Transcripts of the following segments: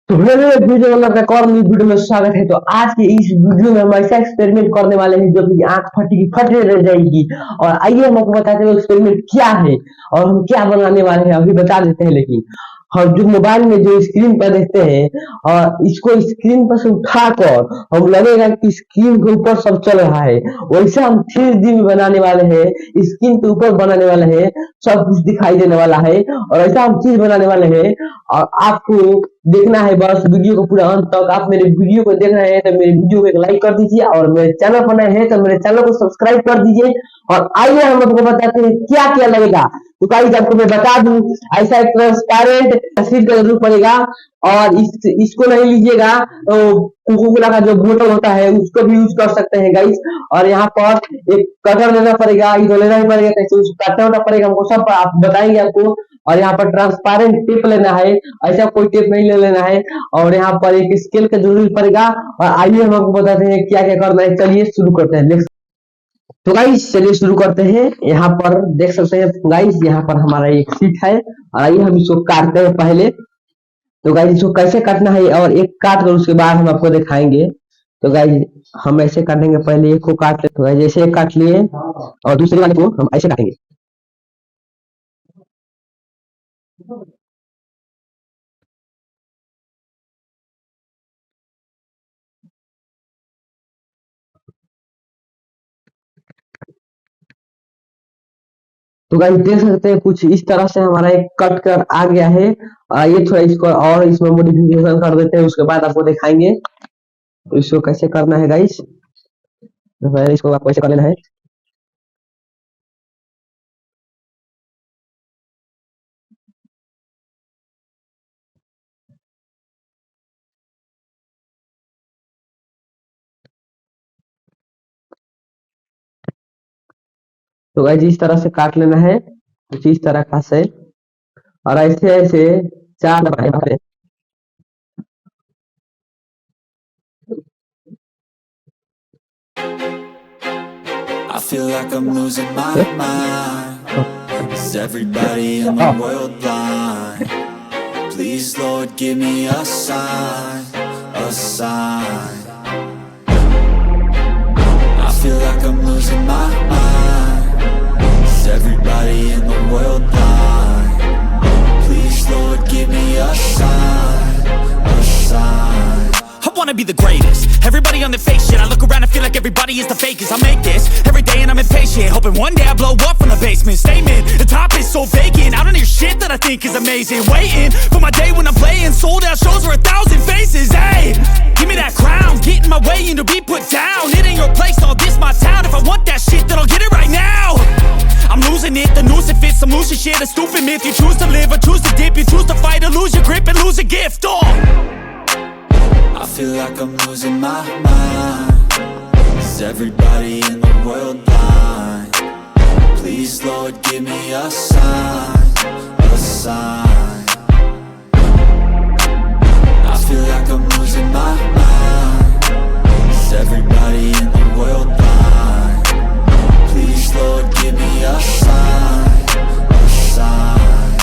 तो hello video वाला का और नई वीडियो में स्वागत है। तो आज के इस वीडियो में हम ऐसा एक्सपेरिमेंट करने वाले हैं जो कि आंख फटी की फटी रह जाएगी। और आइए हम आपको बताते हैं एक्सपेरिमेंट क्या है और हम क्या बनाने वाले हैं, अभी बता देते हैं। लेकिन हम जो मोबाइल में जो स्क्रीन पर देखते हैं और इसको स्क्रीन पर से उठाकर हम लगेगा कि स्क्रीन के ऊपर सब चल रहा है, वैसे हम 3D में बनाने वाले हैं, स्क्रीन के ऊपर बनाने वाले हैं, सब कुछ दिखाई देने वाला है और ऐसा हम चीज बनाने वाले हैं। और आपको देखना है बस वीडियो को पूरा अंत तक। आप मेरे वीडियो को देख रहे हैं तो मेरे वीडियो को एक लाइक कर दीजिए और मेरे चैनल पर नए हैं तो मेरे चैनल को सब्सक्राइब कर दीजिए। और आइए हम आपको बताते हैं क्या क्या लगेगा। तो गाइस आपको मैं बता दूं, ऐसा एक ट्रांसपेरेंट शीट का जरूरत पड़ेगा और इसको नहीं लीजिएगा तो कोको कोला का जो बोतल होता है उसको भी यूज कर सकते हैं गाइस। और यहाँ पर एक कटर लेना पड़ेगा, इसको लेना ही पड़ेगा, कैसे उसको काटना होना पड़ेगा हमको, सब आप बताएंगे आपको। और यहाँ पर ट्रांसपेरेंट टेप लेना है, ऐसा कोई टेप नहीं ले लेना है। और यहाँ पर एक स्केल का जरूरी पड़ेगा। और आइए हम आपको बताते हैं क्या क्या करना है। चलिए शुरू करते हैं। तो गाइस चलिए शुरू करते हैं। यहाँ पर देख सकते हैं गाइस, यहाँ पर हमारा एक शीट है और आइए हम इसको काटते हैं पहले। तो गाइस इसको कैसे काटना है और एक काट कर उसके बाद हम आपको दिखाएंगे। तो गाइस हम ऐसे काटेंगे, पहले एक को काट ले। तो गाइस ऐसे एक काट लिए और दूसरे वाले को हम ऐसे काटेंगे। तो गाइस देख सकते हैं कुछ इस तरह से हमारा एक कट कर आ गया है। ये थोड़ा इसको और इसमें मॉडिफिकेशन कर देते हैं, उसके बाद आपको दिखाएंगे तो इसको कैसे करना है गाइस। तो पहले इसको आपको ऐसे कर लेना है। तो गाइस इस तरह से काट लेना है कुछ इस तरह का से। और ऐसे ऐसे चार दबाए। I feel like I'm losing my mind. Is everybody in the world blind? Please, Lord, give me a sign, a sign. I feel like I'm losing my mind. Is everybody in the world blind? Please, Lord, give me a sign, a sign. I wanna be the greatest. Everybody on the fake shit. I look around and feel like everybody is the fakest. I make this every day and I'm impatient, hoping one day I blow up from the basement. Statement, the top is so vacant. I don't hear shit that I think is amazing. Waiting for my day when I'm playing sold out shows for 1,000 faces. Hey, give me that crown, get in my way and to be put down. It ain't your place, all this my town. If I want that shit, then I'll get it right now. I'm losing it, the noose it fits. I'm losing shit, a stupid myth. You choose to live or choose to dip. You choose to fight or lose your grip and lose a gift. Oh, I feel like I'm losing my mind. Is everybody in the world blind? Please, Lord, give me a sign, a sign. I feel like I'm losing my mind. Is everybody in the world blind? Please, Lord, give me a sign, a sign.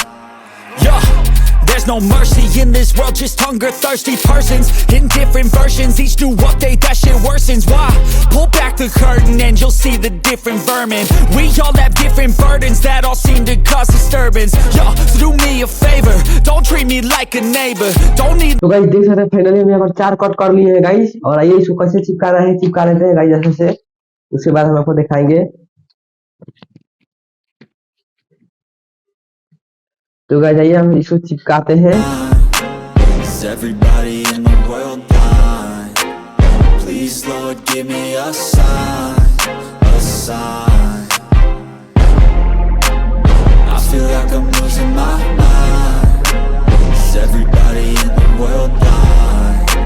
yeah. There's no mercy in this world, just hunger thirsty persons in different versions. Each new update, that shit worsens. Why? Pull back the curtain and you'll see the different vermin. We all have different burdens that all seem to cause disturbance. Yo, so do me a favor, don't treat me like a neighbor. Don't need. तो guys देख सकते हैं finally हम यहाँ पर 4 cut कर लिए हैं गाइस। और आइए इसको कैसे चिपकाना है चिपका लेते हैं गाइस ऐसे से, उसके बाद हम आपको दिखाएंगे। तो गाइस आइए हम इसको चिपकाते हैं। Is everybody in the world blind? Please, Lord, give me a sign, a sign. I feel like I'm losing my mind. Is everybody in the world blind?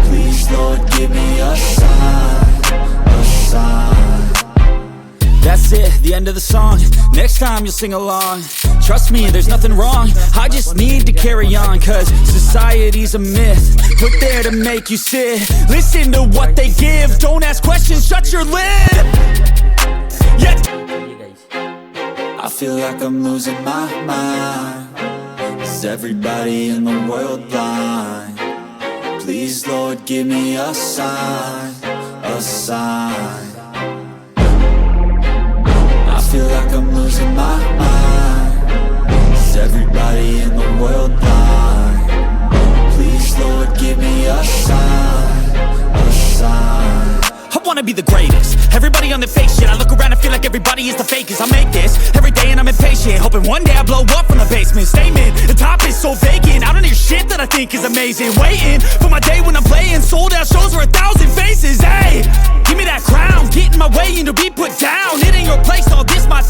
Please, Lord, give me a sign, a sign. That's it, the end of the song. Next time you'll sing along. Trust me, there's nothing wrong. I just need to carry on, cause society's a myth put there to make you sit. Listen to what they give. Don't ask questions, shut your lid. Yeah. I feel like I'm losing my mind. Is everybody in the world blind? Please, Lord, give me a sign, a sign. I feel like I'm losing my mind. Is everybody in the world blind? Please, Lord, give me a sign, a sign. I wanna be the greatest. Everybody on the fake shit. I look around and feel like everybody is the fakest. I make this every day and I'm impatient, hoping one day I blow up from the basement. Statement, the top is so vacant. I don't hear shit that I think is amazing. Waiting for my day when I'm playing sold out shows for 1,000 faces. Hey, give me that crown, get in my way and to be put down. It ain't your place, all this my town.